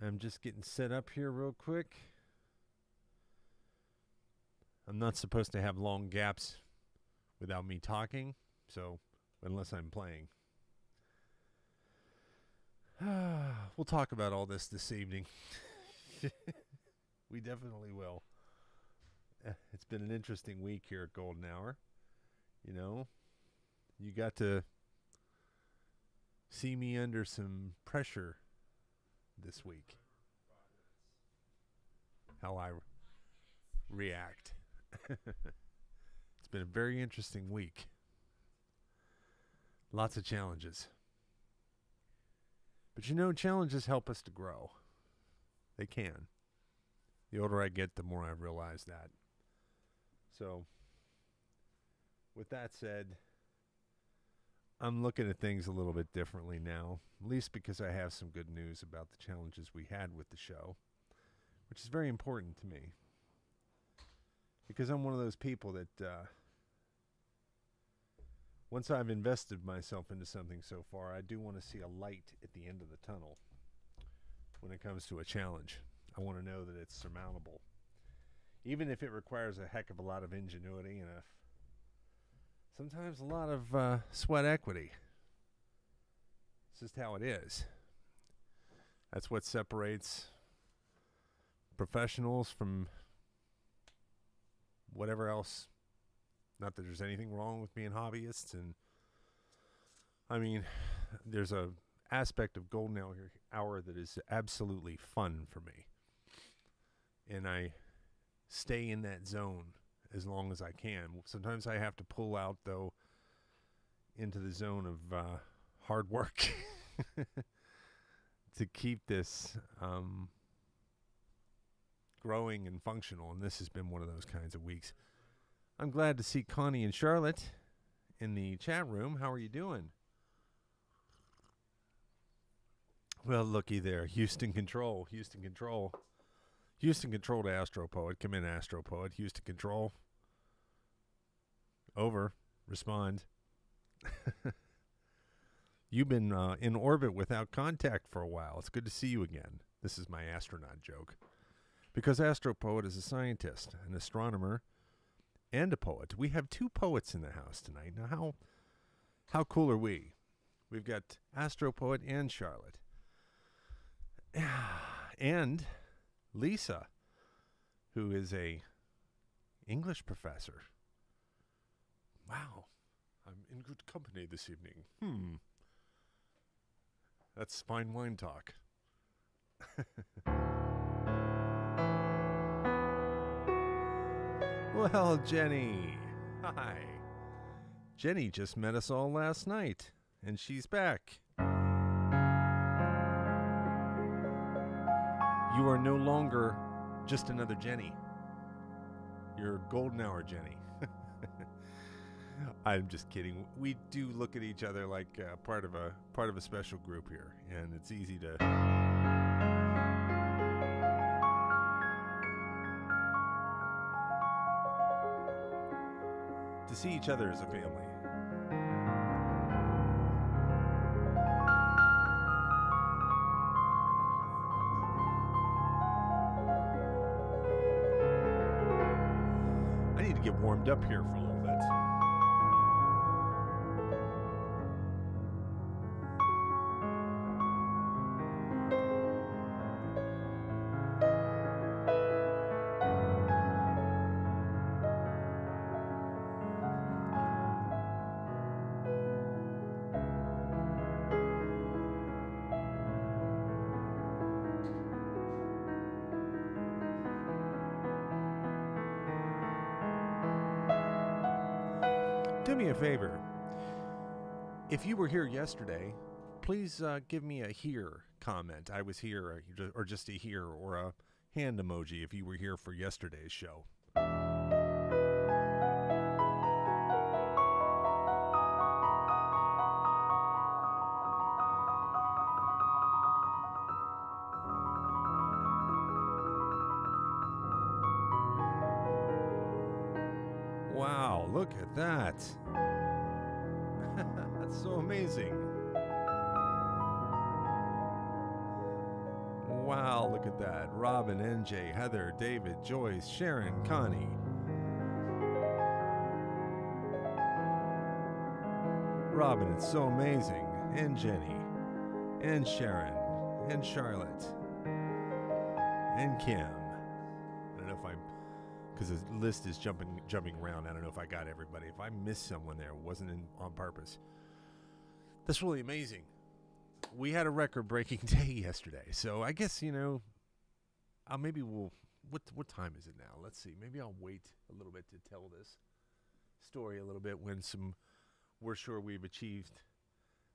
I'm just getting set up here real quick. I'm not supposed to have long gaps without me talking, so unless I'm playing. We'll talk about all this evening. We definitely will. It's been an interesting week here at Golden Hour. You know, you got to see me under some pressure this week. How I react. It's been a very interesting week. Lots of challenges. But you know, challenges help us to grow. They can. The older I get, the more I realize that. So, with that said, I'm looking at things a little bit differently now, at least because I have some good news about the challenges we had with the show, which is very important to me. Because I'm one of those people that once I've invested myself into something so far, I do want to see a light at the end of the tunnel when it comes to a challenge. I want to know that it's surmountable. Even if it requires a heck of a lot of ingenuity and sometimes a lot of sweat equity. It's just how it is. That's what separates professionals from whatever else. Not that there's anything wrong with being hobbyists. And I mean, there's a aspect of Golden Hour that is absolutely fun for me. And I stay in that zone as long as I can. Sometimes I have to pull out, though, into the zone of hard work to keep this growing and functional. And this has been one of those kinds of weeks. I'm glad to see Connie and Charlotte in the chat room. How are you doing? Well, looky there. Houston Control. Houston Control. Houston Control to Astro Poet. Come in, Astro Poet. Houston Control. Over. Respond. You've been in orbit without contact for a while. It's good to see you again. This is my astronaut joke. Because Astro Poet is a scientist, an astronomer, and a poet. We have two poets in the house tonight. Now, how cool are we? We've got Astro Poet and Charlotte. And Lisa, who is a English professor. Wow. I'm in good company this evening. That's fine wine talk. Well, Jenny. Hi. Jenny just met us all last night, and she's back. You are no longer just another Jenny. You're Golden Hour Jenny. I'm just kidding. We do look at each other like part of a special group here, and it's easy to see each other as a family. I need to get warmed up here for a little bit. Do me a favor. If you were here yesterday, please give me a here comment. I was here, or just a here, or a hand emoji if you were here for yesterday's show. Wow, look at that. That's so amazing. Wow, look at that. Robin, NJ, Heather, David, Joyce, Sharon, Connie. Robin, it's so amazing. And Jenny. And Sharon. And Charlotte. And Kim. I don't know if because the list is jumping around. I don't know if I got everybody. If I missed someone there, it wasn't on purpose. That's really amazing. We had a record-breaking day yesterday, so I guess, maybe we'll. What time is it now? Let's see. Maybe I'll wait a little bit to tell this story a little bit when we're sure we've achieved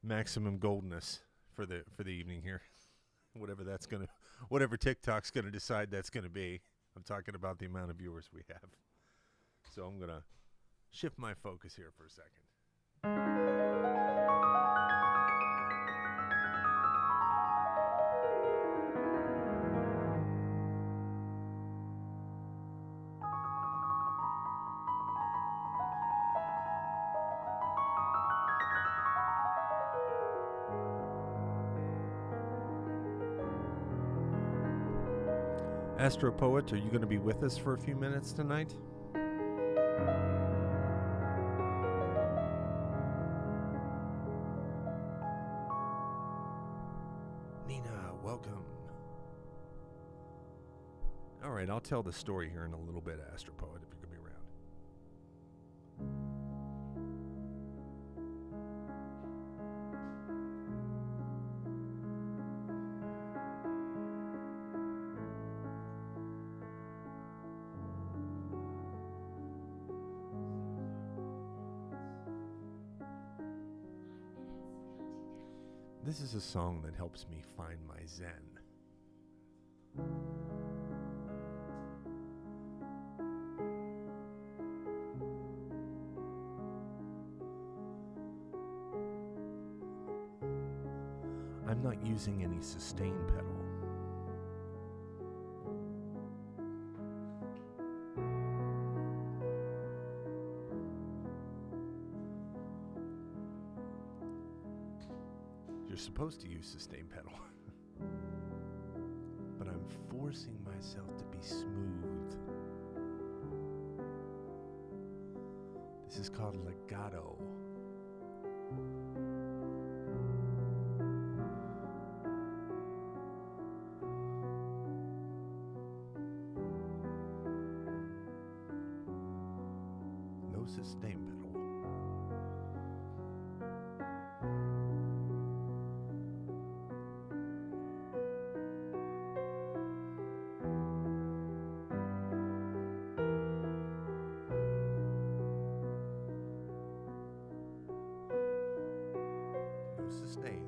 maximum goldness for the evening here. Whatever TikTok's gonna decide that's gonna be. I'm talking about the amount of viewers we have. So I'm gonna shift my focus here for a second. Astro Poet, are you going to be with us for a few minutes tonight? Nina, welcome. All right, I'll tell the story here in a little bit, Astro Poet, if you're going to be around. This is a song that helps me find my zen. I'm not using any sustain pedal. You're supposed to use sustain pedal. But I'm forcing myself to be smooth. This is called legato. No sustain pedal. Sustain.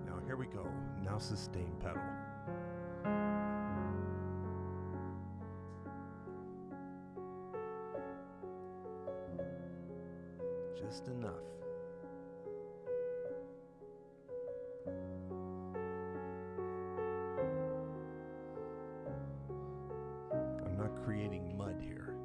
Now here we go. Now sustain pedal. Just enough. I'm not creating mud here.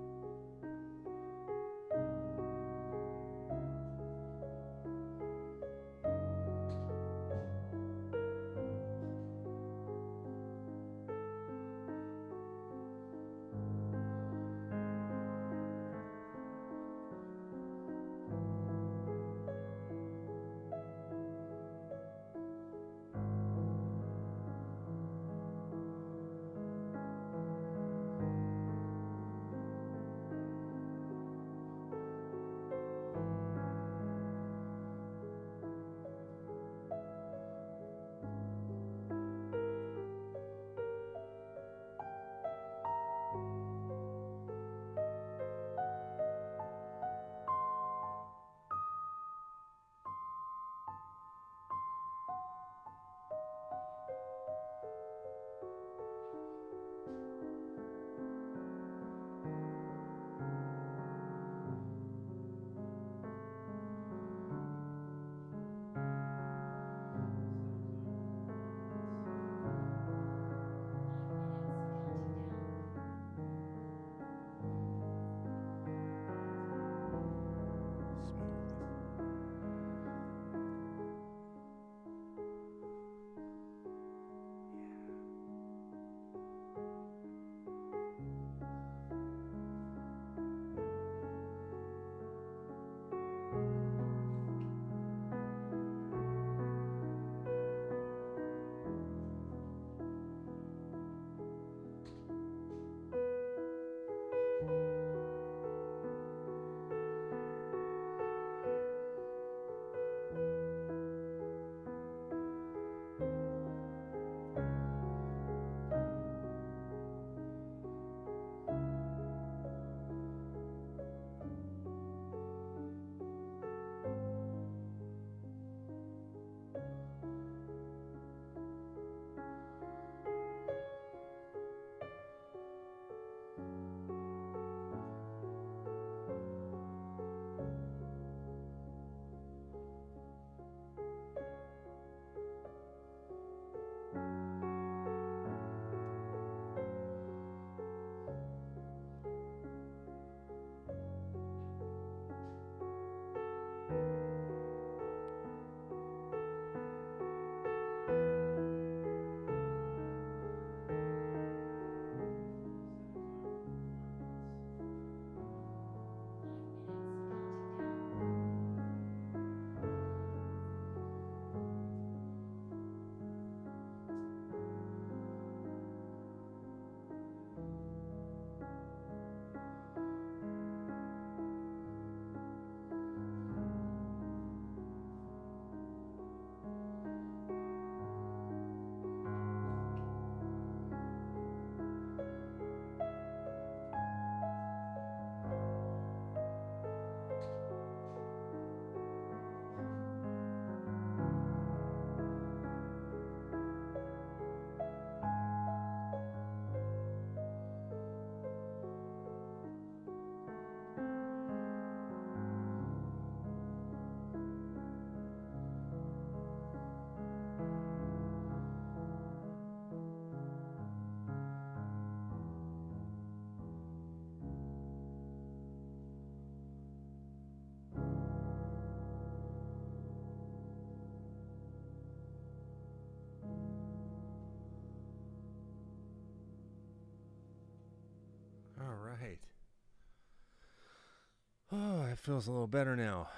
feels a little better now.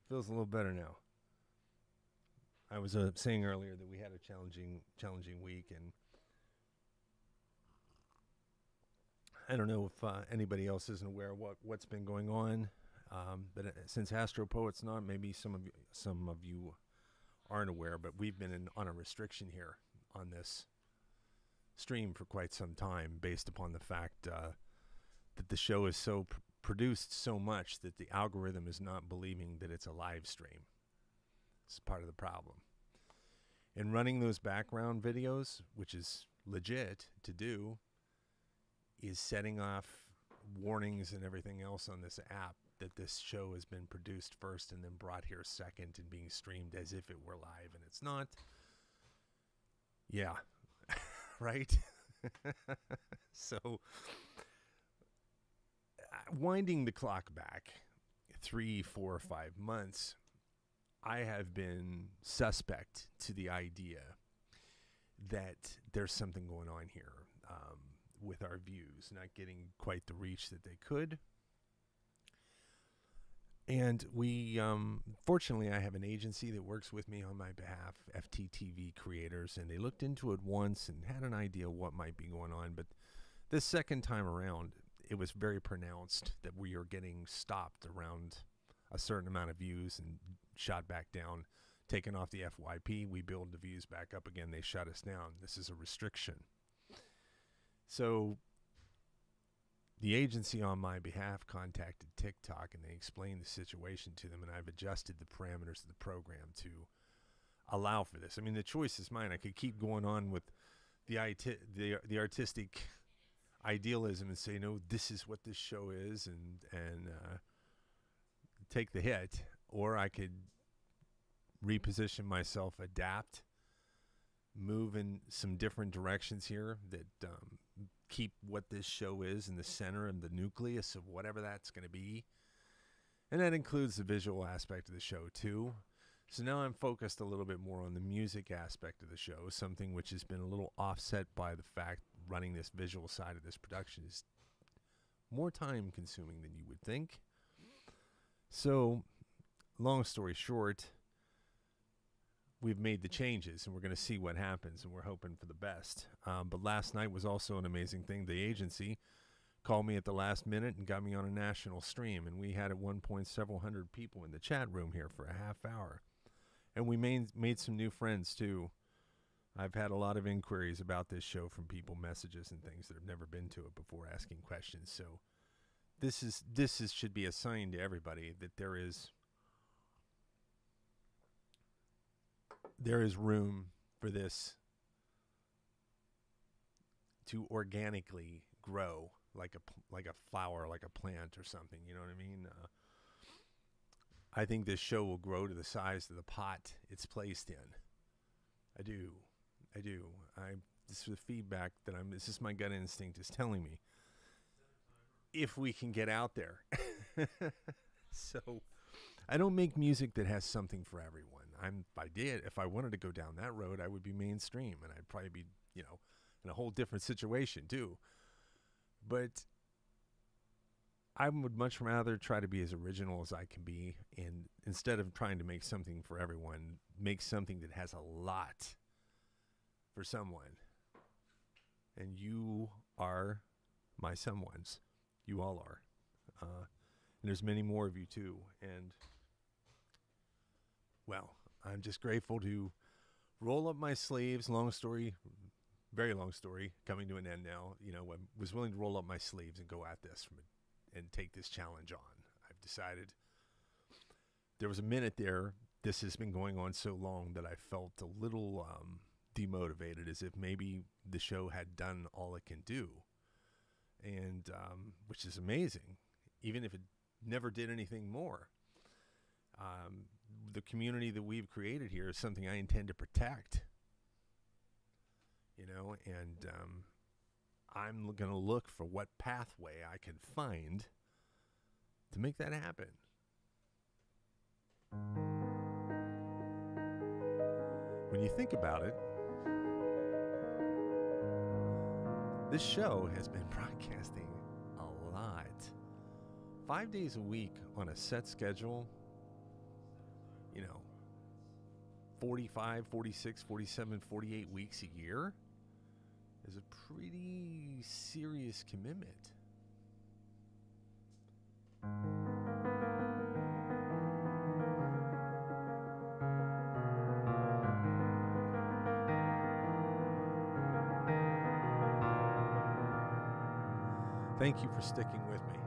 Feels a little better now. I was saying earlier that we had a challenging week, and I don't know if anybody else isn't aware of what's been going on. But since Astro Poet's not, maybe some of you aren't aware, but we've been on a restriction here on this stream for quite some time, based upon the fact that the show is so produced so much that the algorithm is not believing that it's a live stream. It's part of the problem. And running those background videos, which is legit to do, is setting off warnings and everything else on this app that this show has been produced first and then brought here second and being streamed as if it were live, and it's not. Yeah. Right? So, winding the clock back 3, 4, 5 months, I have been suspect to the idea that there's something going on here with our views, not getting quite the reach that they could. And we, fortunately, I have an agency that works with me on my behalf, FTTV Creators, and they looked into it once and had an idea what might be going on. But this second time around, it was very pronounced that we are getting stopped around a certain amount of views and shot back down, taken off the FYP. We build the views back up again. They shut us down. This is a restriction. So the agency on my behalf contacted TikTok, and they explained the situation to them, and I've adjusted the parameters of the program to allow for this. I mean, the choice is mine. I could keep going on with the artistic idealism and say, no, this is what this show is, and take the hit, or I could reposition myself, adapt, move in some different directions here that keep what this show is in the center and the nucleus of whatever that's going to be. And that includes the visual aspect of the show too. So now I'm focused a little bit more on the music aspect of the show, something which has been a little offset by the fact running this visual side of this production is more time consuming than you would think. So, long story short, we've made the changes, and we're going to see what happens, and we're hoping for the best. But last night was also an amazing thing. The agency called me at the last minute and got me on a national stream, and we had at one point several hundred people in the chat room here for a half hour. And we made some new friends, too. I've had a lot of inquiries about this show from people, messages and things that have never been to it before, asking questions. So this should be a sign to everybody that there is room for this to organically grow like a flower, like a plant or something. You know what I mean? I think this show will grow to the size of the pot it's placed in. I do. This is the feedback that this is my gut instinct is telling me. If we can get out there. So I don't make music that has something for everyone. If I wanted to go down that road, I would be mainstream, and I'd probably be, in a whole different situation too. But I would much rather try to be as original as I can be, and instead of trying to make something for everyone, make something that has a lot for someone. And you are my someones. You all are. And there's many more of you too. And, well, I'm just grateful to roll up my sleeves. Long story, very long story, coming to an end now. I was willing to roll up my sleeves and go at this and take this challenge on. I've decided. There was a minute there, this has been going on so long that I felt a little demotivated, as if maybe the show had done all it can do. And which is amazing, even if it never did anything more. The community that we've created here is something I intend to protect, and I'm going to look for what pathway I can find to make that happen. When you think about it, this show has been broadcasting a lot 5 days a week on a set schedule, 45, 46, 47, 48 weeks a year is a pretty serious commitment. Thank you for sticking with me.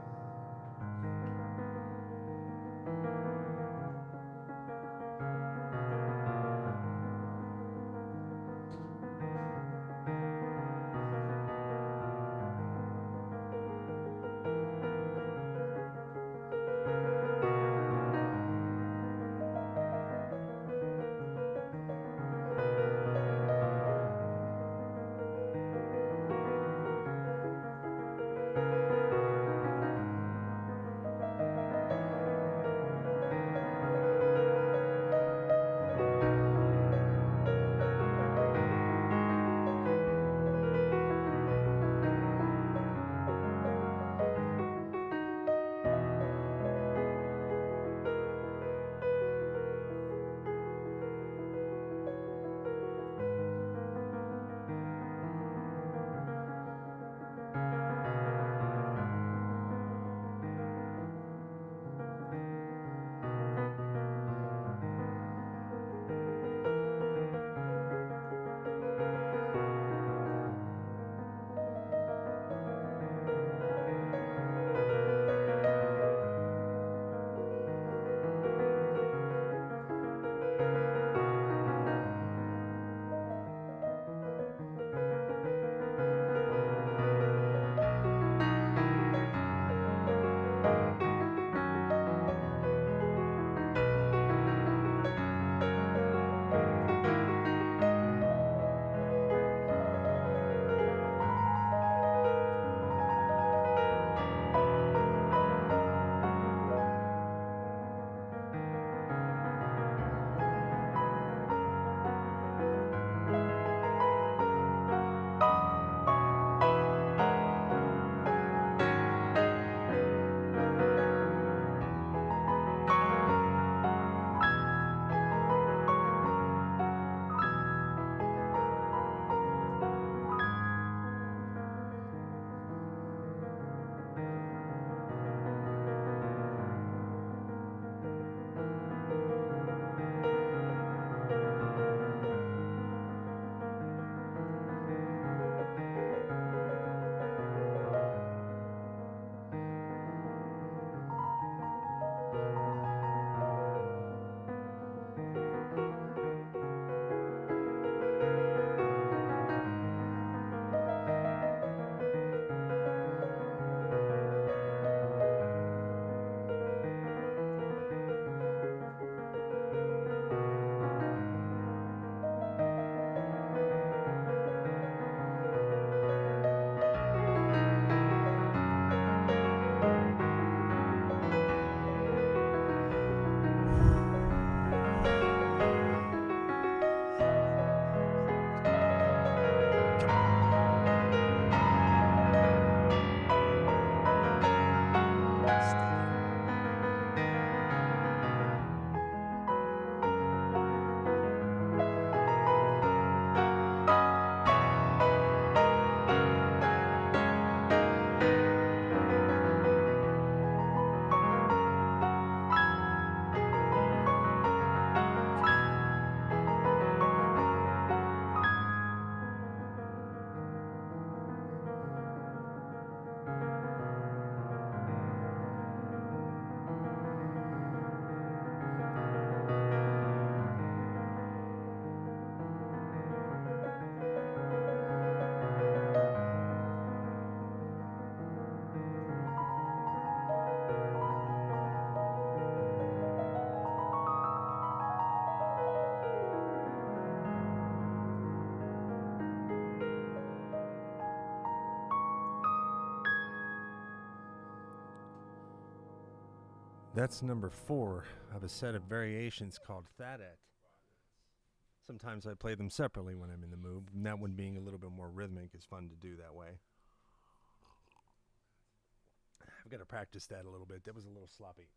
That's number 4 of a set of variations called Thatet. Sometimes I play them separately when I'm in the mood, and that one being a little bit more rhythmic is fun to do that way. I've got to practice that a little bit. That was a little sloppy.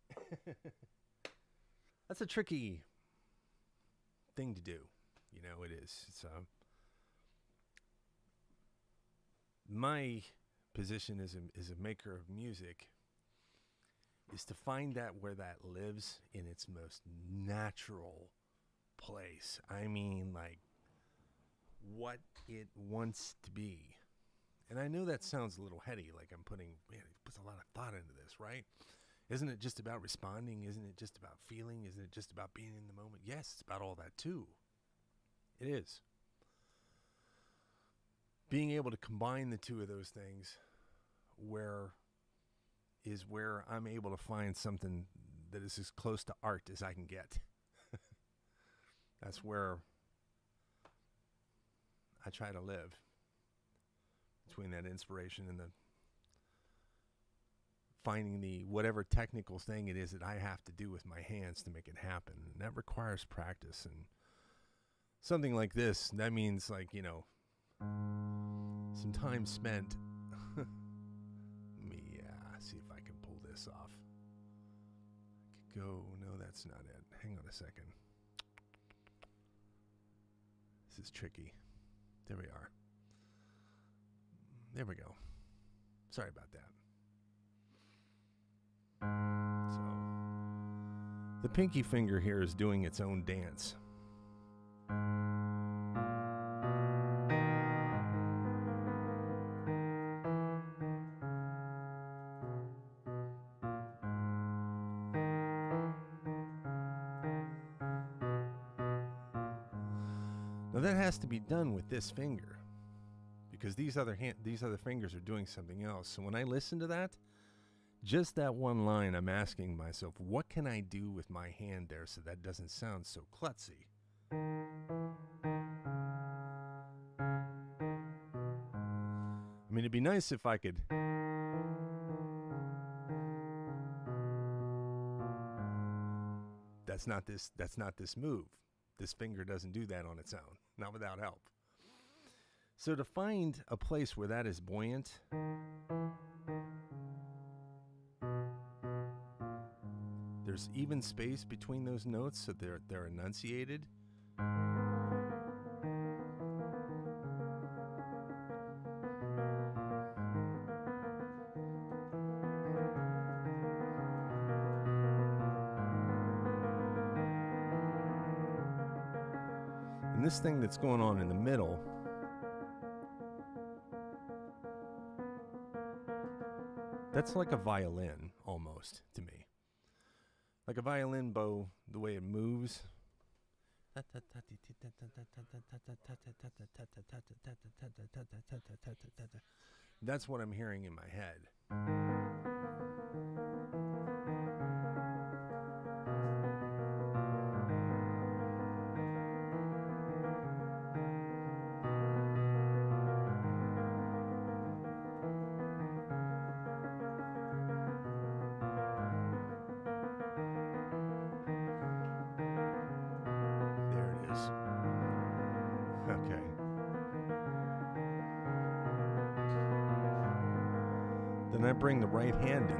That's a tricky thing to do. You know, it is. It's my position as a maker of music is to find that where that lives in its most natural place. I mean, like, what it wants to be. And I know that sounds a little heady, like I'm putting, man, it puts a lot of thought into this, right? Isn't it just about responding? Isn't it just about feeling? Isn't it just about being in the moment? Yes, it's about all that too. It is. Being able to combine the two of those things where I'm able to find something that is as close to art as I can get. That's where I try to live, between that inspiration and the finding the whatever technical thing it is that I have to do with my hands to make it happen. And that requires practice. And something like this, that means, like, you know, some time spent. Let me see if I can pull this off. I could go, no, that's not it. Hang on a second. This is tricky. There we are. There we go. Sorry about that. So, the pinky finger here is doing its own dance. Now that has to be done with this finger, because these other fingers are doing something else. So when I listen to that, just that one line, I'm asking myself, what can I do with my hand there so that doesn't sound so klutzy? I mean, it'd be nice if I could. That's not this move. This finger doesn't do that on its own, not without help. So to find a place where that is buoyant, there's even space between those notes so they're enunciated. And this thing that's going on in the middle, that's like a violin almost to me. Like a violin bow, the way it moves. That's what I'm hearing in my head. Okay. Then I bring the right hand in.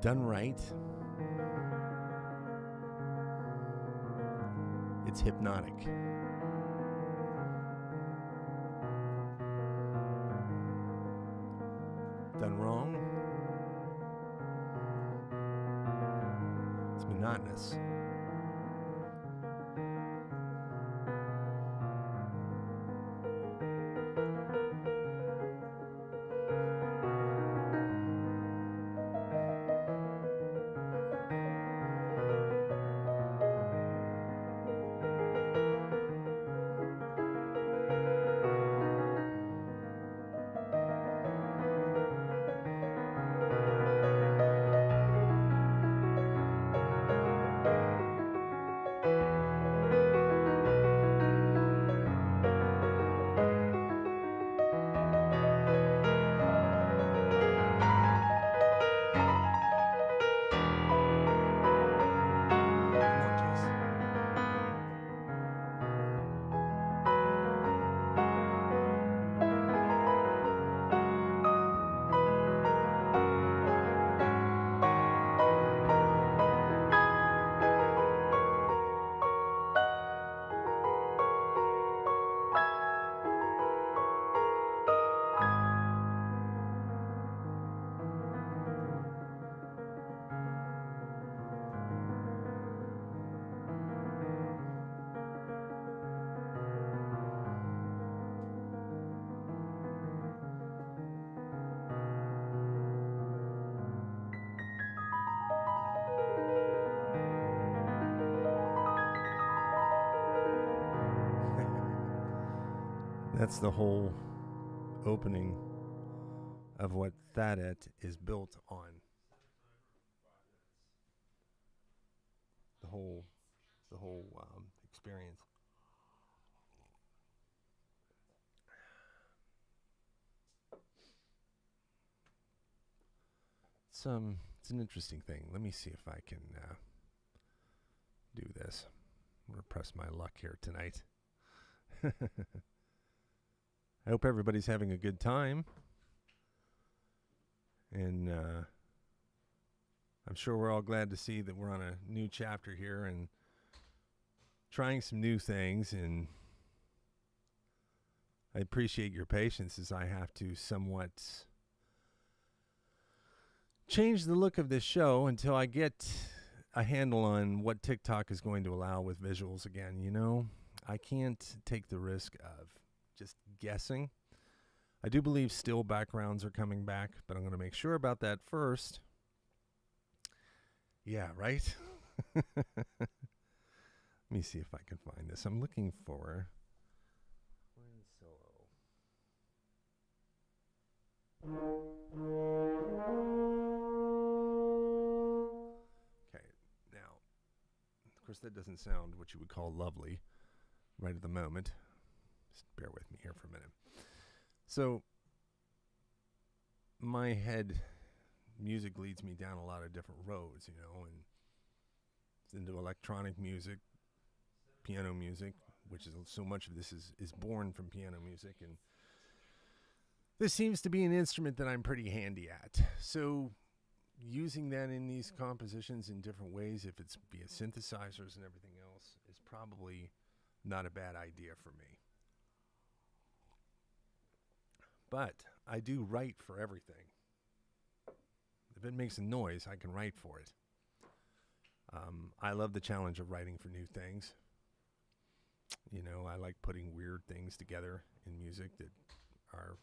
Done right, it's hypnotic. Done wrong, it's monotonous. That's the whole opening of what Thatet is built on. The whole experience. It's an interesting thing. Let me see if I can do this. I'm gonna press my luck here tonight. I hope everybody's having a good time, and I'm sure we're all glad to see that we're on a new chapter here and trying some new things. And I appreciate your patience as I have to somewhat change the look of this show until I get a handle on what TikTok is going to allow with visuals again. You know, I can't take the risk of just guessing. I do believe still backgrounds are coming back, but I'm going to make sure about that first. Yeah, right? Let me see if I can find this. I'm looking for Twin Solo. Okay, now, of course, that doesn't sound what you would call lovely right at the moment. Just bear with me here for a minute. So, my head music leads me down a lot of different roads, you know, and it's into electronic music, piano music, which is so much of this is born from piano music, and this seems to be an instrument that I'm pretty handy at. So using that in these compositions in different ways, if it's via synthesizers and everything else, is probably not a bad idea for me. But I do write for everything. If it makes a noise, I can write for it. I love the challenge of writing for new things. You know, I like putting weird things together in music that are,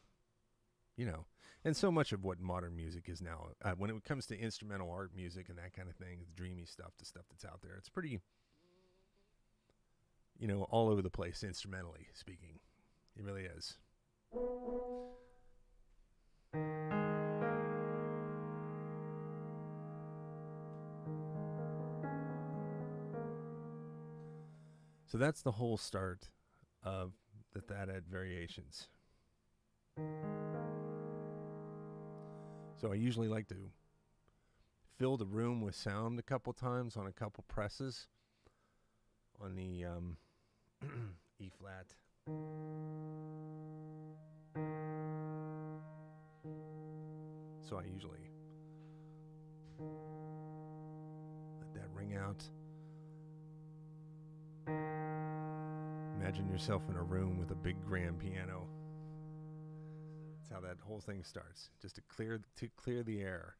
you know, and so much of what modern music is now, when it comes to instrumental art music and that kind of thing, the dreamy stuff, the stuff that's out there, it's pretty, you know, all over the place, instrumentally speaking. It really is. So that's the whole start of the Thatet variations. So I usually like to fill the room with sound a couple times on a couple presses on the E flat. So I usually let that ring out. Imagine yourself in a room with a big grand piano. That's how that whole thing starts, just to clear the air.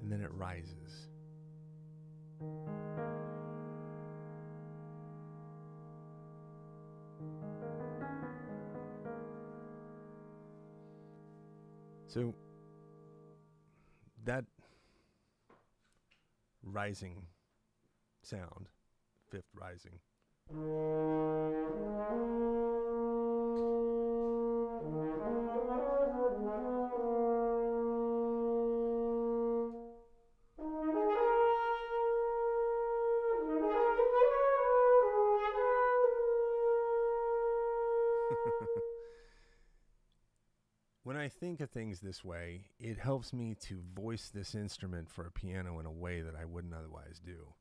And then it rises. So that rising sound, fifth rising, when I think of things this way, it helps me to voice this instrument for a piano in a way that I wouldn't otherwise do.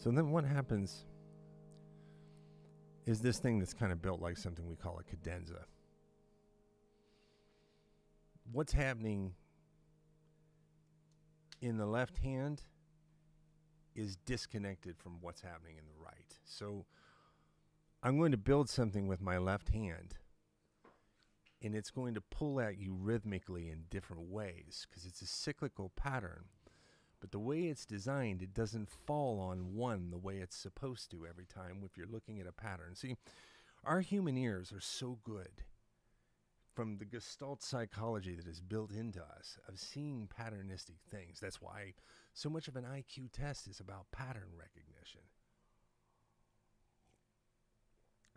So then what happens is this thing that's kind of built like something we call a cadenza. What's happening in the left hand is disconnected from what's happening in the right. So I'm going to build something with my left hand, and it's going to pull at you rhythmically in different ways because it's a cyclical pattern. But the way it's designed, it doesn't fall on one the way it's supposed to every time if you're looking at a pattern. See, our human ears are so good from the Gestalt psychology that is built into us of seeing patternistic things. That's why so much of an IQ test is about pattern recognition.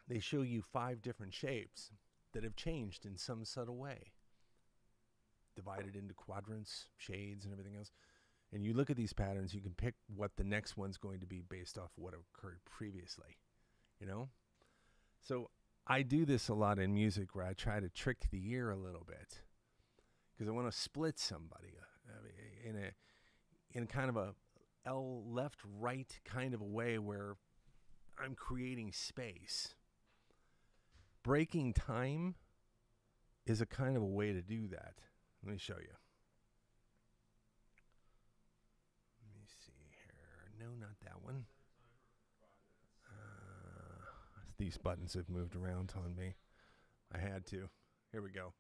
They show you 5 different shapes that have changed in some subtle way, divided into quadrants, shades, and everything else. And you look at these patterns, you can pick what the next one's going to be based off what occurred previously, you know? So I do this a lot in music where I try to trick the ear a little bit because I want to split somebody in kind of a L left right kind of a way where I'm creating space. Breaking time is a kind of a way to do that. Let me show you. Let me see here. No, not that one. These buttons have moved around on me. I had to. Here we go.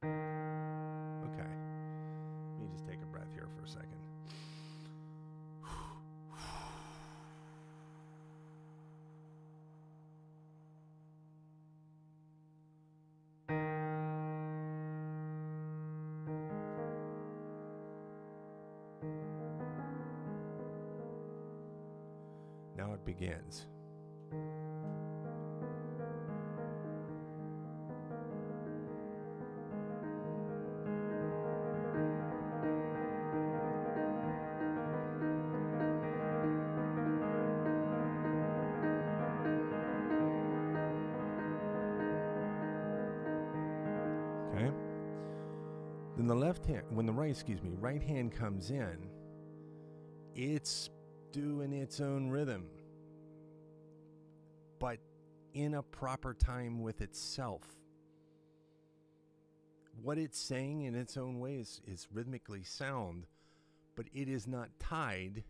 Okay. Let me just take a breath here for a second. Now it begins. Okay. Then the left hand, when the right hand comes in, it's doing its own rhythm, but in a proper time with itself. What it's saying in its own way is rhythmically sound, but it is not tied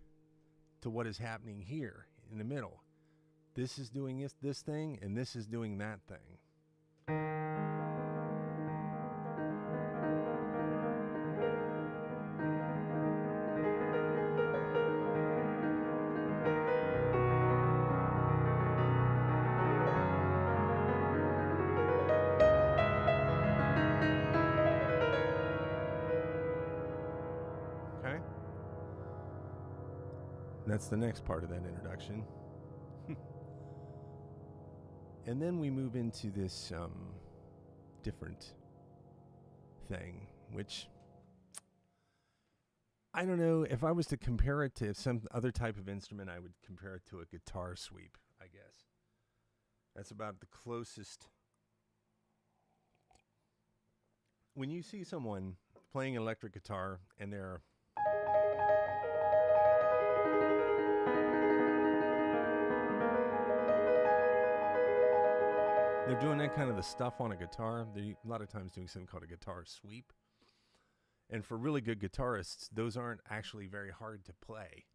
to what is happening here in the middle. This is doing this thing, and this is doing that thing. Okay? That's the next part of that introduction. And then we move into this different thing, which I don't know. If I was to compare it to some other type of instrument, I would compare it to a guitar sweep, I guess. That's about the closest. When you see someone playing electric guitar and they're doing that kind of the stuff on a guitar, they're a lot of times doing something called a guitar sweep. And for really good guitarists, those aren't actually very hard to play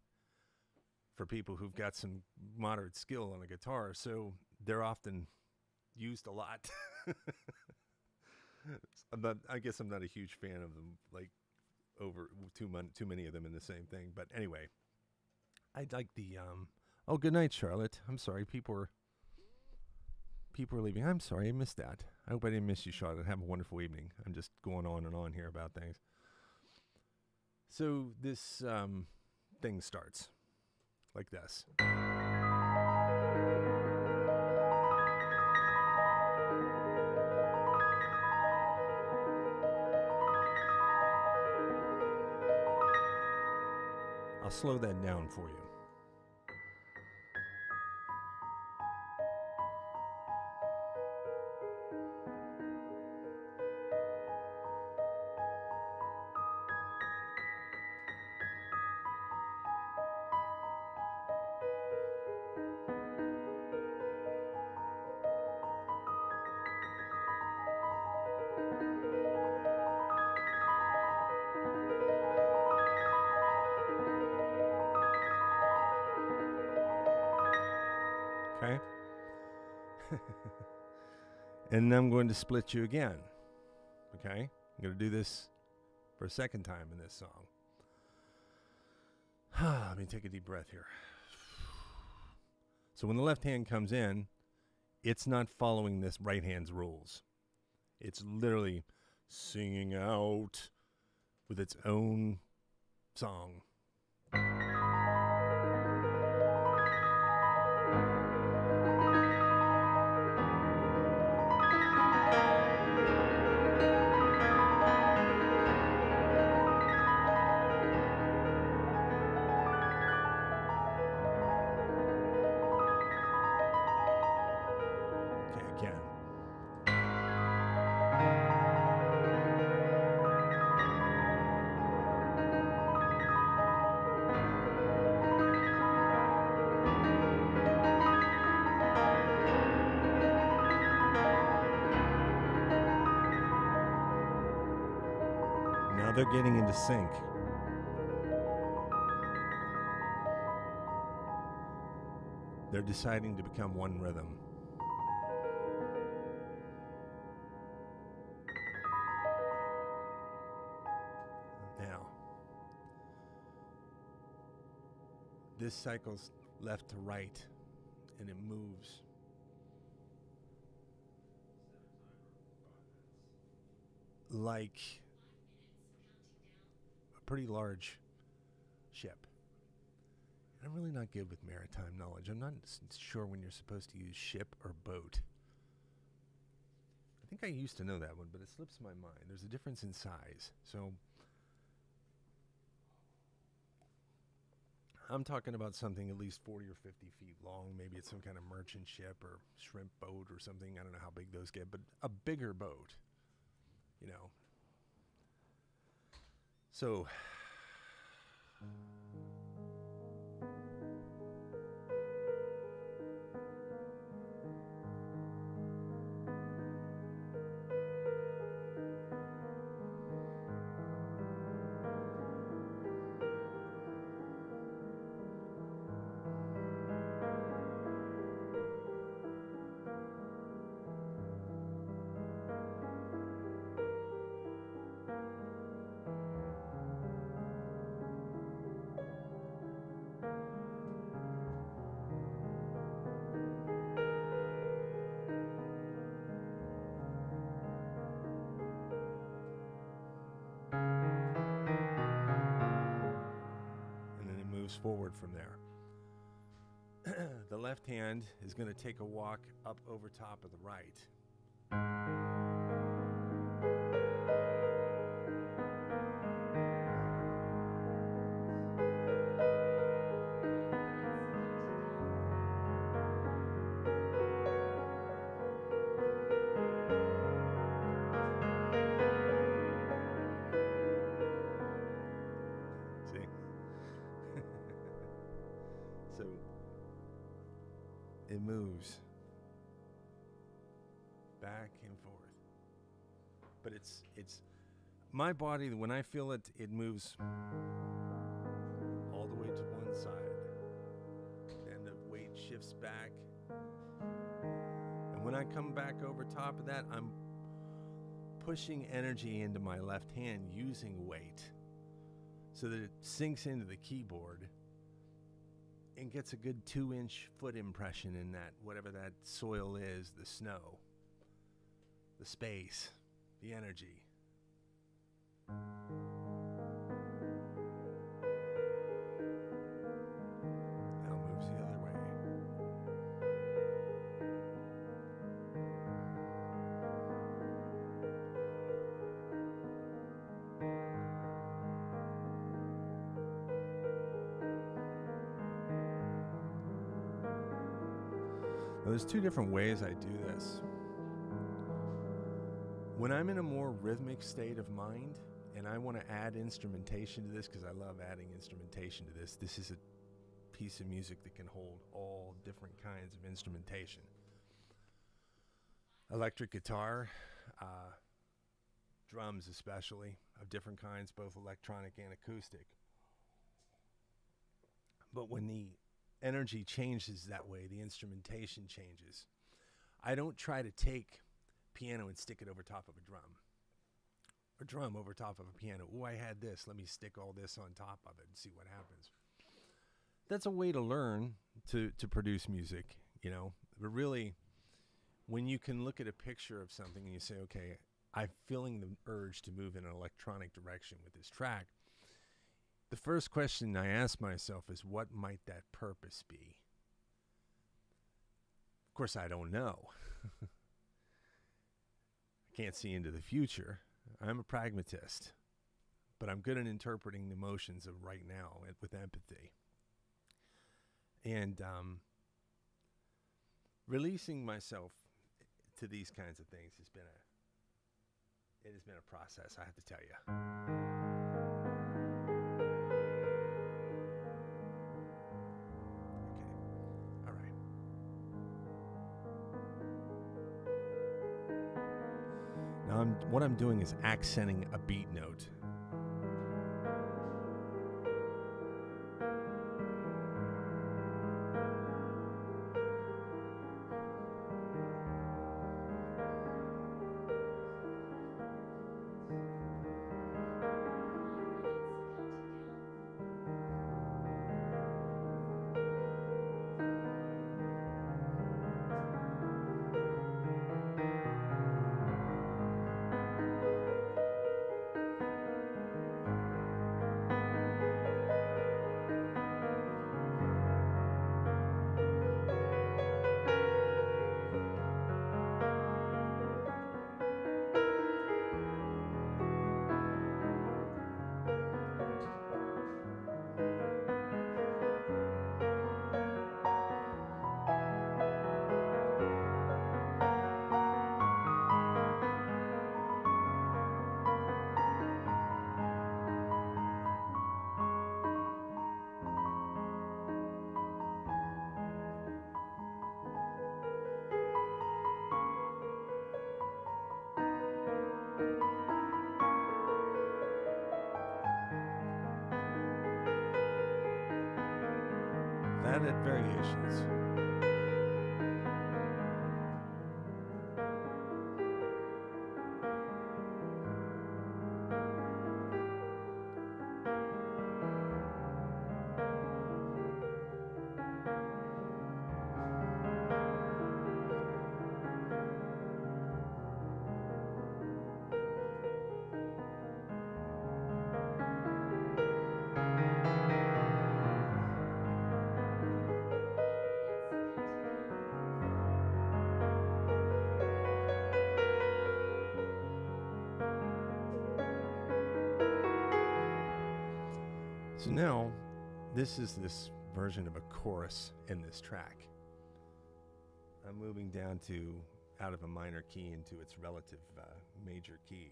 for people who've got some moderate skill on a guitar. So they're often used a lot. I guess I'm not a huge fan of them, like over too many of them in the same thing. But anyway, I'd like the, oh, good night, Charlotte. I'm sorry. People are leaving. I'm sorry, I missed that. I hope I didn't miss you, Charlotte. Have a wonderful evening. I'm just going on and on here about things. So this thing starts like this. I'll slow that down for you. Okay? And then I'm going to split you again. Okay? I'm going to do this for a second time in this song. Let me take a deep breath here. So when the left hand comes in, it's not following this right hand's rules. It's literally singing out with its own song. Okay, again. Now they're getting into sync. They're deciding to become one rhythm. Now, this cycles left to right, and it moves. Like a pretty large ship. I'm really not good with maritime knowledge. I'm not sure when you're supposed to use ship or boat. I think I used to know that one, but it slips my mind. There's a difference in size. So I'm talking about something at least 40 or 50 feet long. Maybe it's some kind of merchant ship or shrimp boat or something. I don't know how big those get, but a bigger boat, you know. So forward from there. The left hand is going to take a walk up over top of the right. So it moves back and forth. But it's my body, when I feel it, it moves all the way to one side. And the weight shifts back. And when I come back over top of that, I'm pushing energy into my left hand using weight so that it sinks into the keyboard and gets a good 2-inch foot impression in that, whatever that soil is, the snow, the space, the energy. Now it moves the other way. Now, there's two different ways I do this. When I'm in a more rhythmic state of mind and I want to add instrumentation to this, because I love adding instrumentation to this, this is a piece of music that can hold all different kinds of instrumentation. Electric guitar, drums especially, of different kinds, both electronic and acoustic. But when the energy changes that way. The instrumentation changes. I don't try to take piano and stick it over top of a drum, or drum over top of a piano. Oh, I had this. Let me stick all this on top of it and see what happens. That's a way to learn to produce music, you know. But really, when you can look at a picture of something and you say, okay, I'm feeling the urge to move in an electronic direction with this track, the first question I ask myself is, what might that purpose be? Of course, I don't know. I can't see into the future. I'm a pragmatist, but I'm good at interpreting the emotions of right now with empathy. And releasing myself to these kinds of things has been a process, I have to tell you. Okay, all right. Now what I'm doing is accenting a beat note. Added variations. So now, this is this version of a chorus in this track. I'm moving down out of a minor key into its relative major key.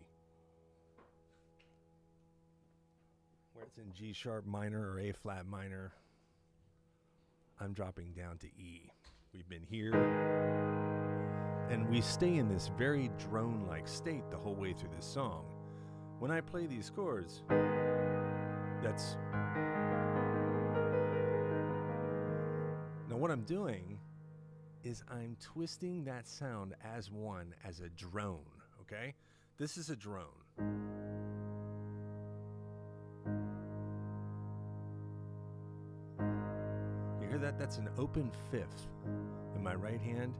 Where it's in G sharp minor or A flat minor, I'm dropping down to E. We've been here, and we stay in this very drone-like state the whole way through this song. When I play these chords, that's... Now what I'm doing is I'm twisting that sound as a drone, okay? This is a drone. You hear that? That's an open fifth in my right hand.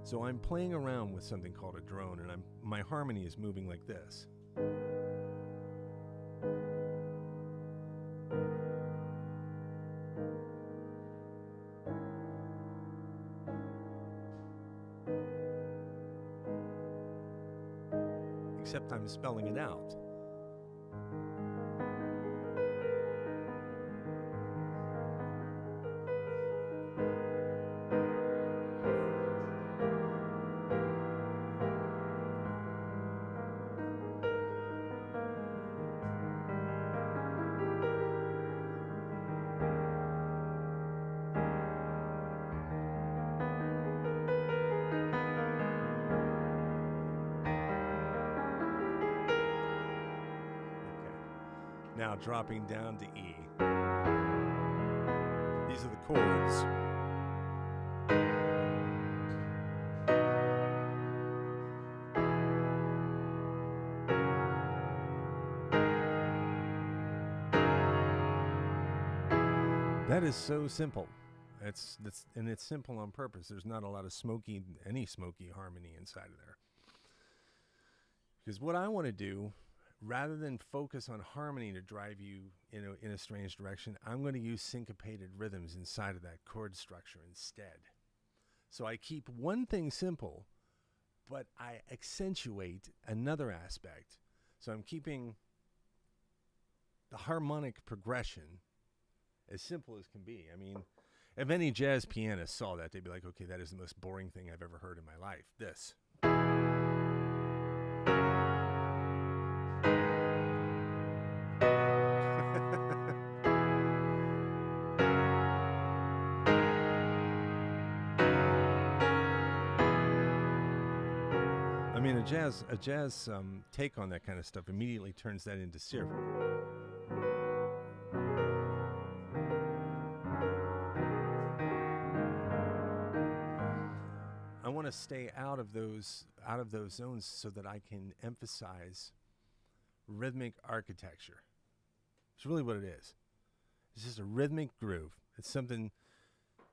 So I'm playing around with something called a drone, and my harmony is moving like this. Except I'm spelling it out. Now dropping down to E. These are the chords. That is so simple. It's simple on purpose. There's not a lot of any smoky harmony inside of there. Because what I want to do, rather than focus on harmony to drive you in a strange direction, I'm going to use syncopated rhythms inside of that chord structure instead. So I keep one thing simple, but I accentuate another aspect. So I'm keeping the harmonic progression as simple as can be. I mean, if any jazz pianist saw that, they'd be like, okay, that is the most boring thing I've ever heard in my life. This. I mean, a jazz take on that kind of stuff immediately turns that into syrup. I want to stay out of those zones so that I can emphasize rhythmic architecture. It's really what it is. It's just a rhythmic groove. It's something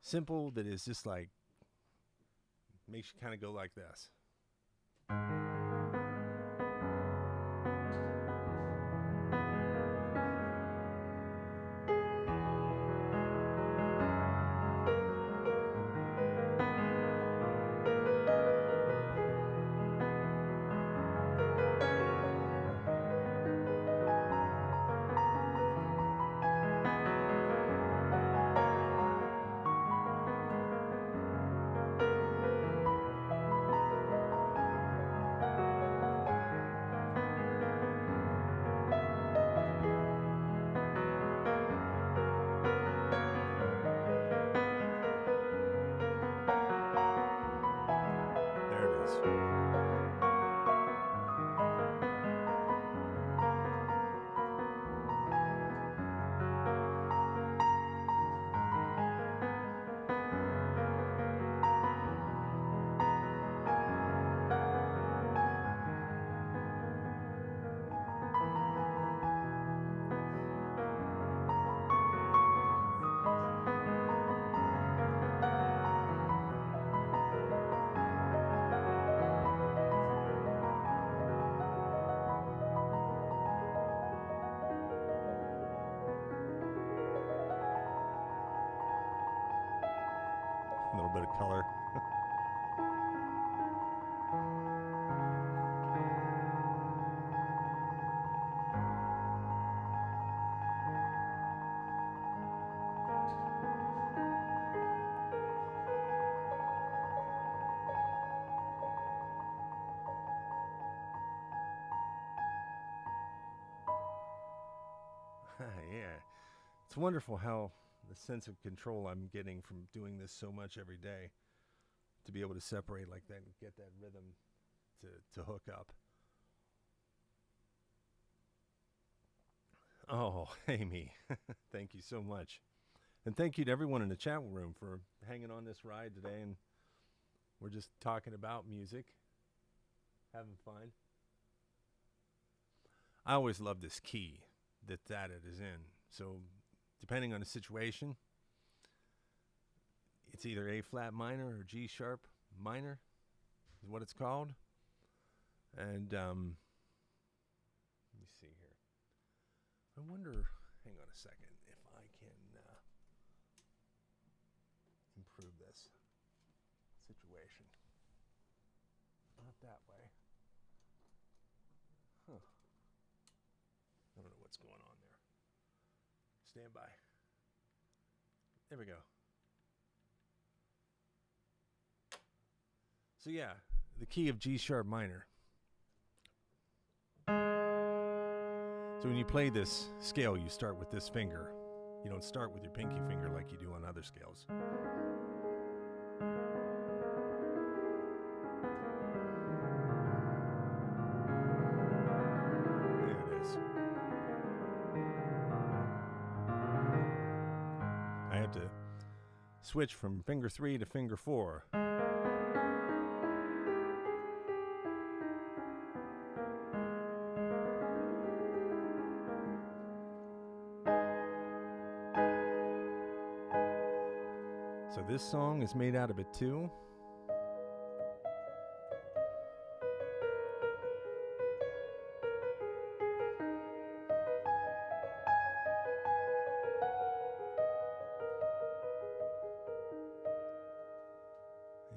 simple that is just like makes you kind of go like this. A little bit of color. Yeah. It's wonderful how the sense of control I'm getting from doing this so much every day, to be able to separate like that and get that rhythm to hook up. Oh, Amy, thank you so much. And thank you to everyone in the chat room for hanging on this ride today. And we're just talking about music, having fun. I always love this key that it is in. So depending on the situation, it's either A flat minor or G sharp minor is what it's called. And let me see here. I wonder, hang on a second, if I can improve this situation. Not that way. Huh. I don't know what's going on there. Stand by. There we go. So yeah, the key of G sharp minor. So when you play this scale, you start with this finger. You don't start with your pinky finger like you do on other scales. There it is. had to switch from finger 3 to finger 4. So this song is made out of it too.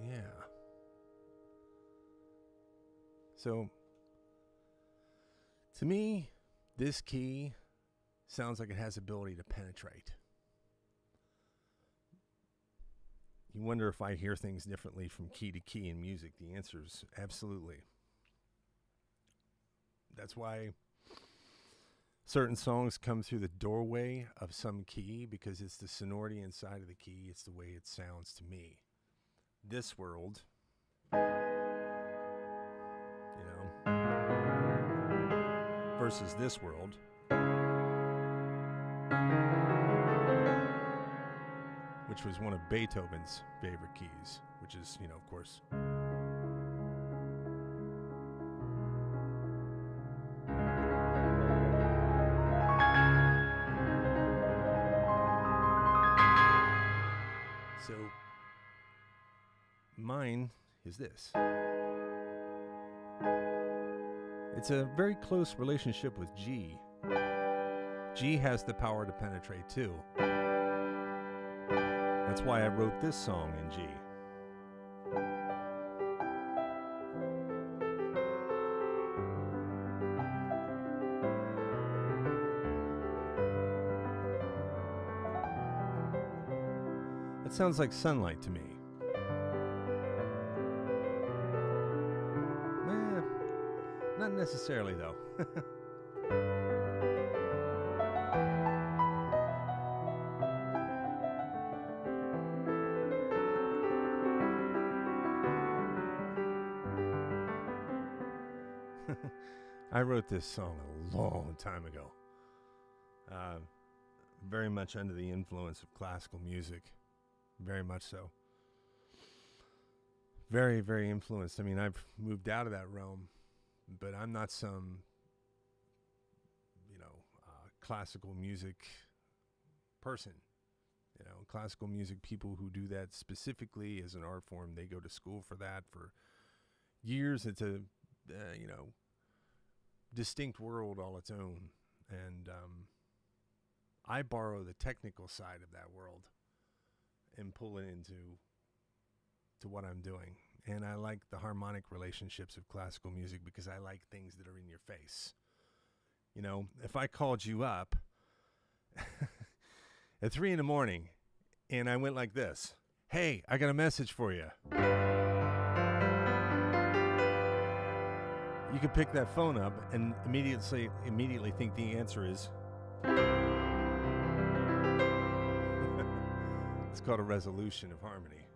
Yeah. So to me, this key sounds like it has ability to penetrate. You wonder if I hear things differently from key to key in music. The answer is absolutely. That's why certain songs come through the doorway of some key, because it's the sonority inside of the key. It's the way it sounds to me. This world, versus this world. Which was one of Beethoven's favorite keys, which is, of course. So, mine is this. It's a very close relationship with G. G has the power to penetrate too. That's why I wrote this song in G. It sounds like sunlight to me. Not necessarily, though. I wrote this song a long time ago. Very much under the influence of classical music. Very much so. Very, very influenced. I mean, I've moved out of that realm, but I'm not some, classical music person. Classical music people who do that specifically as an art form, they go to school for that for years. It's a, distinct world all its own. And I borrow the technical side of that world and pull it into what I'm doing. And I like the harmonic relationships of classical music because I like things that are in your face. If I called you up at 3 a.m. and I went like this, "Hey, I got a message for you." You could pick that phone up and immediately think the answer is it's called a resolution of harmony.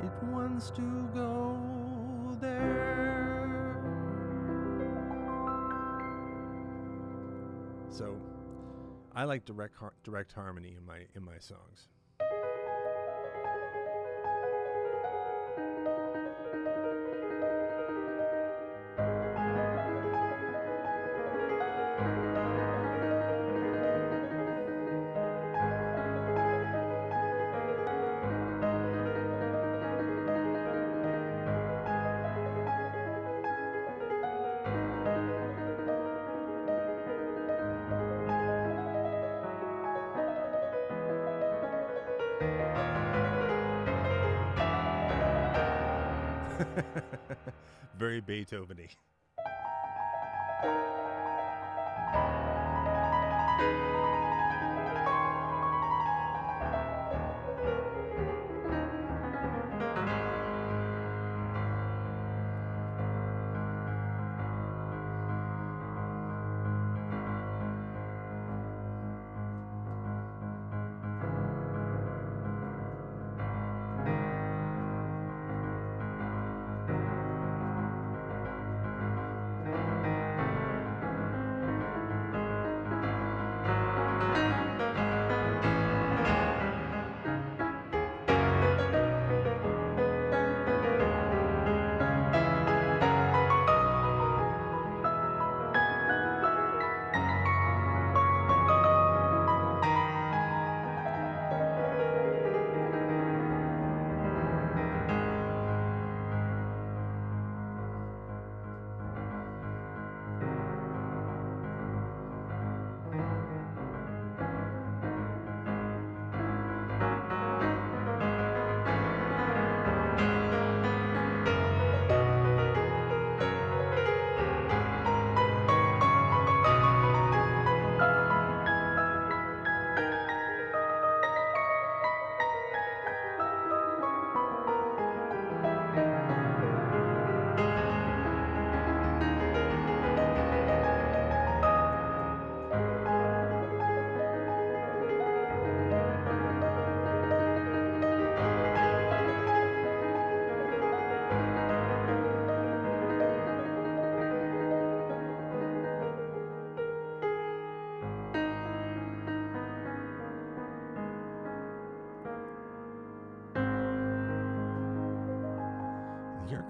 It wants to go there. So, I like direct harmony in my songs. Very Beethoven-y.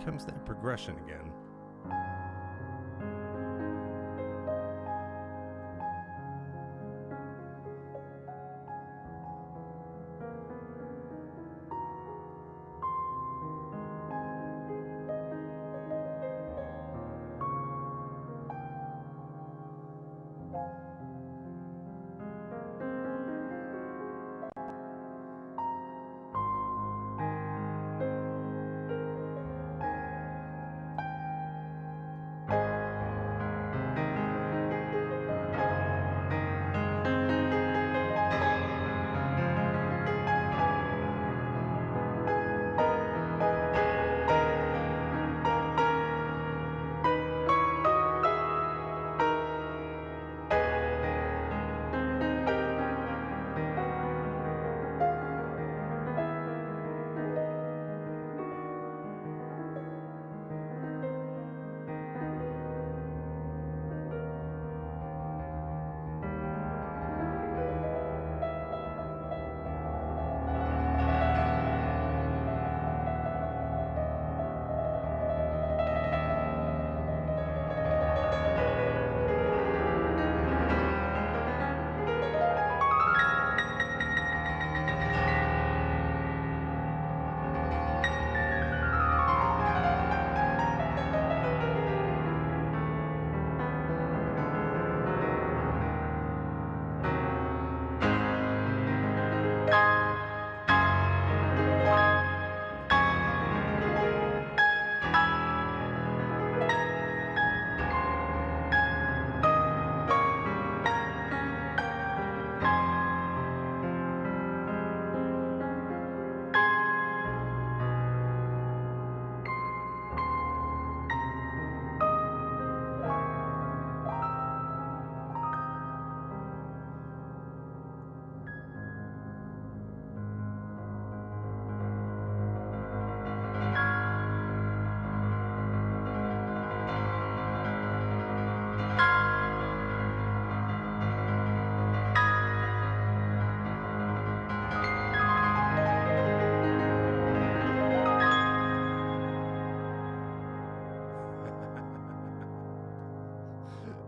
comes that progression again.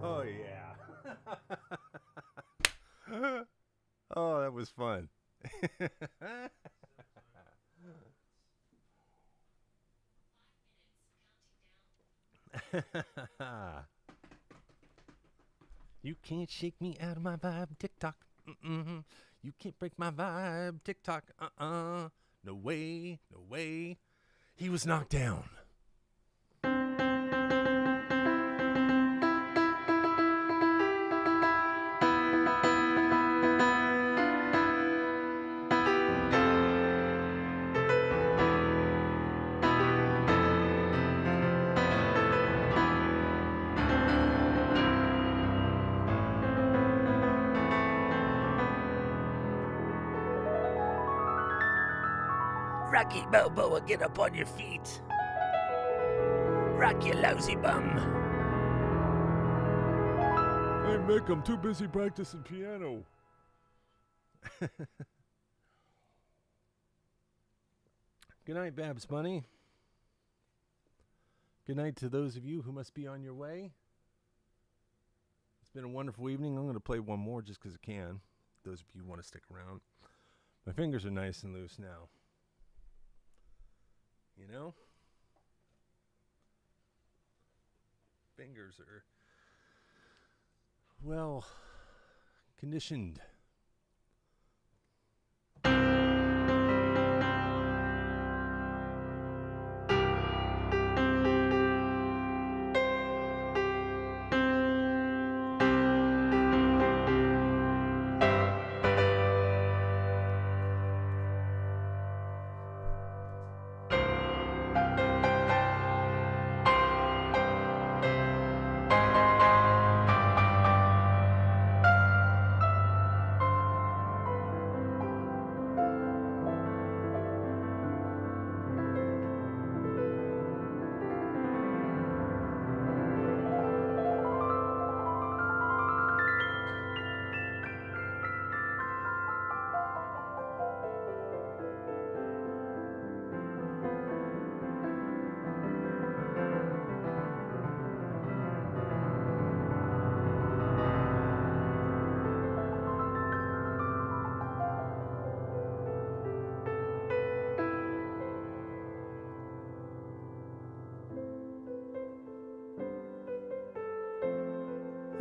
Oh, yeah. Oh, that was fun. You can't shake me out of my vibe, TikTok. Mm-mm. You can't break my vibe, TikTok. No way, no way. He was knocked down. Rocky Balboa, get up on your feet. Rock your lousy bum. Hey, Mick, I'm too busy practicing piano. Good night, Babs Bunny. Good night to those of you who must be on your way. It's been a wonderful evening. I'm going to play one more just because I can. Those of you who want to stick around. My fingers are nice and loose now. You know? Fingers are, well, conditioned.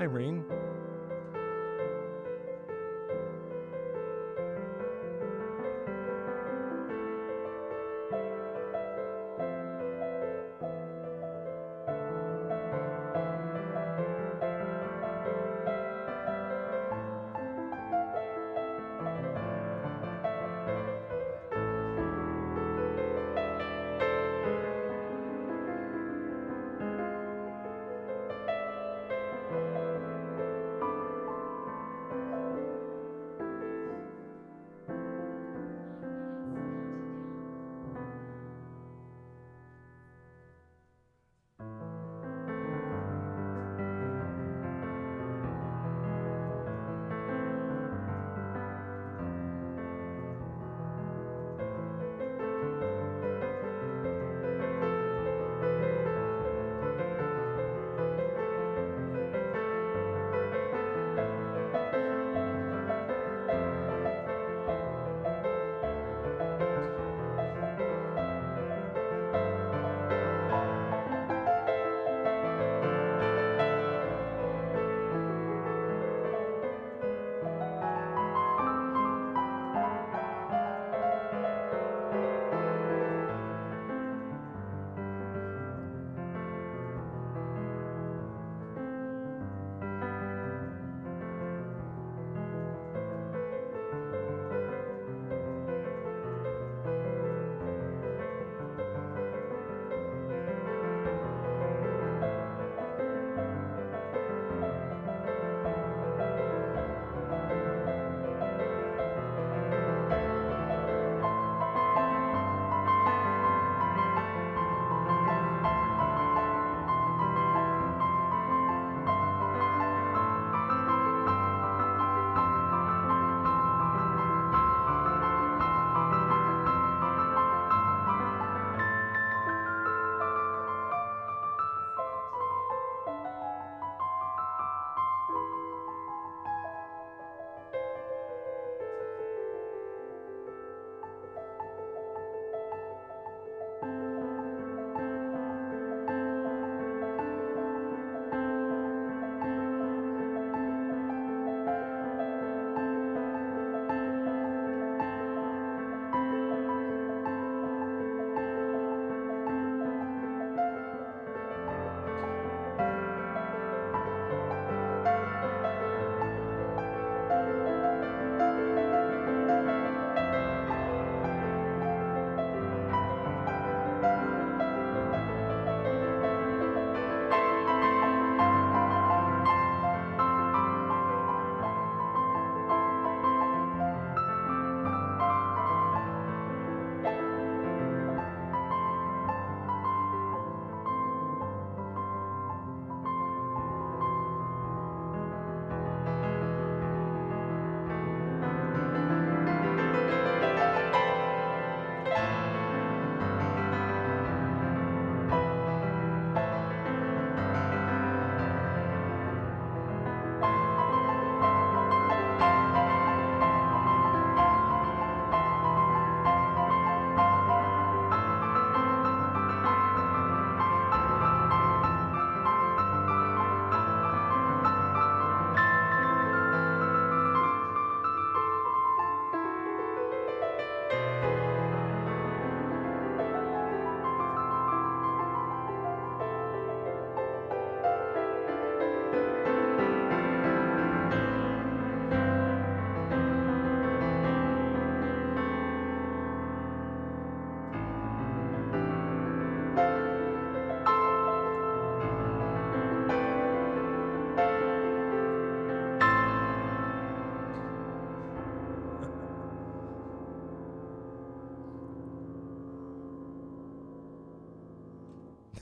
Irene.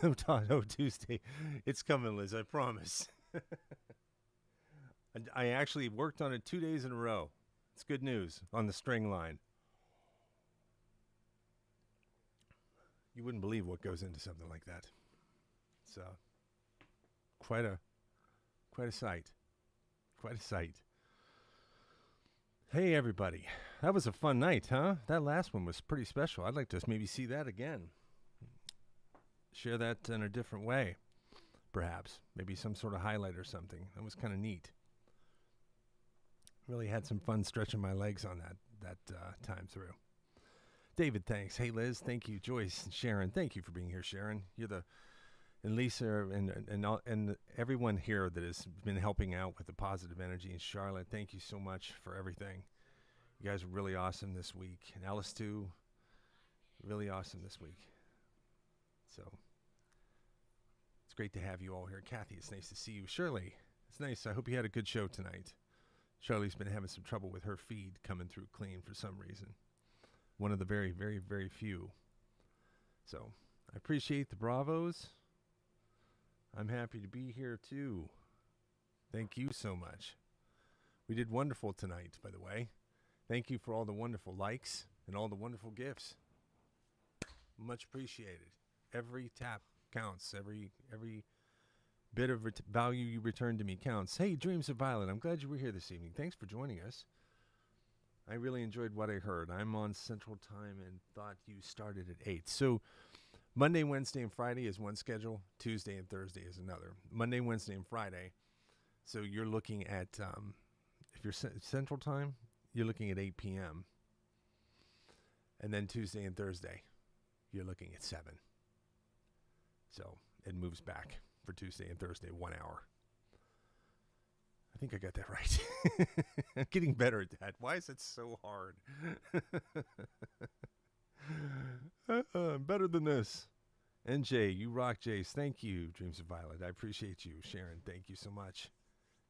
No Tahoe Tuesday. It's coming, Liz, I promise. I actually worked on it 2 days in a row. It's good news on the string line. You wouldn't believe what goes into something like that. It's quite a sight. Quite a sight. Hey, everybody. That was a fun night, huh? That last one was pretty special. I'd like to maybe see that again. Share that in a different way. perhaps. Maybe some sort of highlight or something. That was kind of neat. Really had some fun stretching my legs on that time through. David, thanks. Hey, Liz, thank you. Joyce and Sharon, thank you for being here, Sharon. You're the... And Lisa and everyone here that has been helping out with the positive energy. And Charlotte, thank you so much for everything. You guys are really awesome this week. And Alice, too, really awesome this week. So it's great to have you all here. Kathy, it's nice to see you. Shirley, it's nice. I hope you had a good show tonight. Shirley's been having some trouble with her feed coming through clean for some reason. One of the very, very, very few. So I appreciate the bravos. I'm happy to be here, too. Thank you so much. We did wonderful tonight, by the way. Thank you for all the wonderful likes and all the wonderful gifts. Much appreciated. Every tap counts. Every bit of value you return to me counts. Hey, Dreams of Violet, I'm glad you were here this evening. Thanks for joining us. I really enjoyed what I heard. I'm on Central Time and thought you started at 8. So Monday, Wednesday, and Friday is one schedule. Tuesday and Thursday is another. Monday, Wednesday, and Friday. So you're looking at, if you're Central Time, you're looking at 8 p.m. And then Tuesday and Thursday, you're looking at 7. So it moves back for Tuesday and Thursday, 1 hour. I think I got that right. I'm getting better at that. Why is it so hard? Better than this. NJ, you rock, Jace. Thank you, Dreams of Violet. I appreciate you. Sharon, thank you so much.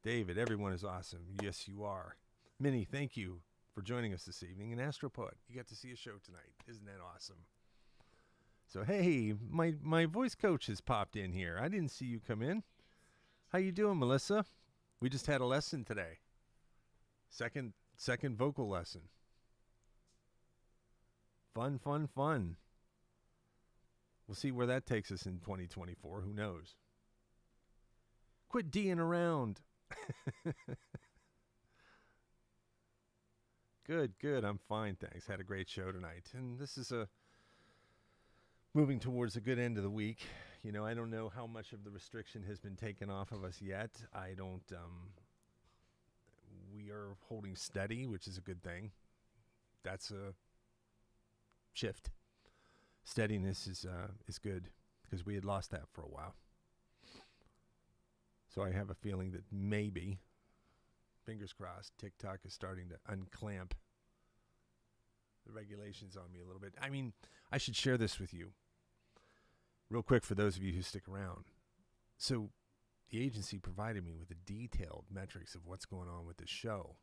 David, everyone is awesome. Yes, you are. Minnie, thank you for joining us this evening. And Astropoet, you got to see a show tonight. Isn't that awesome? So, hey, my voice coach has popped in here. I didn't see you come in. How you doing, Melissa? We just had a lesson today. Second vocal lesson. Fun, fun, fun. We'll see where that takes us in 2024. Who knows? Quit D'ing around. Good. I'm fine, thanks. Had a great show tonight. And this is moving towards a good end of the week. You know, I don't know how much of the restriction has been taken off of us yet. We are holding steady, which is a good thing. That's a shift. Steadiness is good because we had lost that for a while. So I have a feeling that maybe, fingers crossed, TikTok is starting to unclamp the regulations on me a little bit. I mean, I should share this with you real quick for those of you who stick around. So the agency provided me with the detailed metrics of what's going on with this show,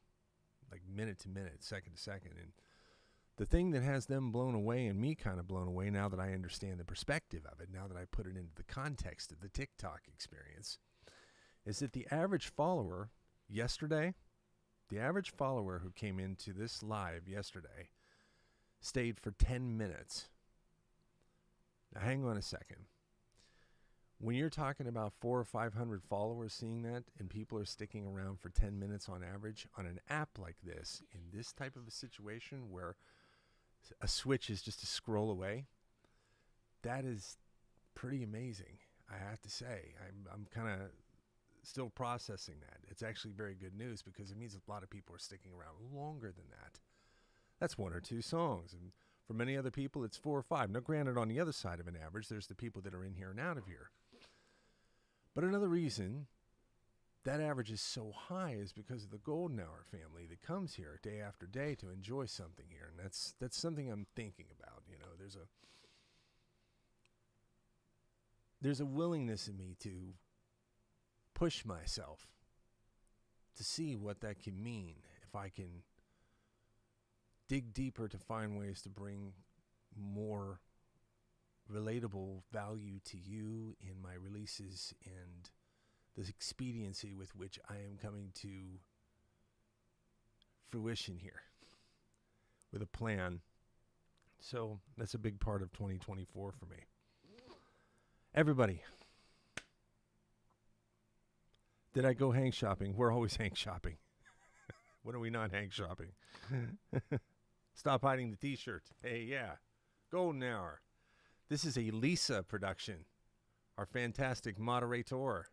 like minute to minute, second to second. And the thing that has them blown away and me kind of blown away now that I understand the perspective of it, now that I put it into the context of the TikTok experience, is that the average follower yesterday, the average follower who came into this live yesterday stayed for 10 minutes. Now, hang on a second. When you're talking about 400 or 500 followers seeing that and people are sticking around for 10 minutes on average on an app like this, in this type of a situation where a switch is just a scroll away, that is pretty amazing, I have to say. I'm kind of still processing that. It's actually very good news because it means a lot of people are sticking around longer than that. That's 1 or 2 songs. And for many other people, it's 4 or 5. Now, granted, on the other side of an average, there's the people that are in here and out of here. But another reason that average is so high is because of the Golden Hour family that comes here day after day to enjoy something here. And that's something I'm thinking about. You know, there's a willingness in me to push myself to see what that can mean if I can dig deeper to find ways to bring more relatable value to you in my releases and the expediency with which I am coming to fruition here with a plan. So that's a big part of 2024 for me. Everybody, did I go hang shopping? We're always hang shopping. When are we not hang shopping? Stop hiding the t-shirt. Hey, yeah. Golden Hour. This is a Lisa production. our fantastic moderator.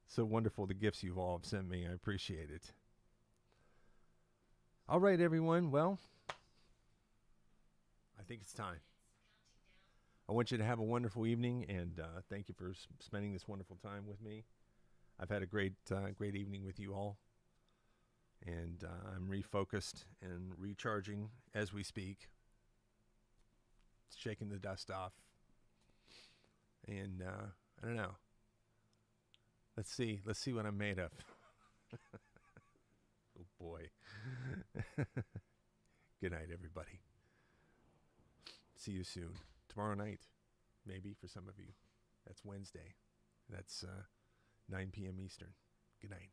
So wonderful the gifts you've all sent me. I appreciate it. All right, everyone. Well, I think it's time. I want you to have a wonderful evening, and thank you for spending this wonderful time with me. I've had a great evening with you all, and I'm refocused and recharging as we speak, shaking the dust off, and I don't know. Let's see what I'm made of. Oh boy. Good night, everybody. See you soon. Tomorrow night, maybe for some of you. That's Wednesday. That's 9 p.m. Eastern. Good night.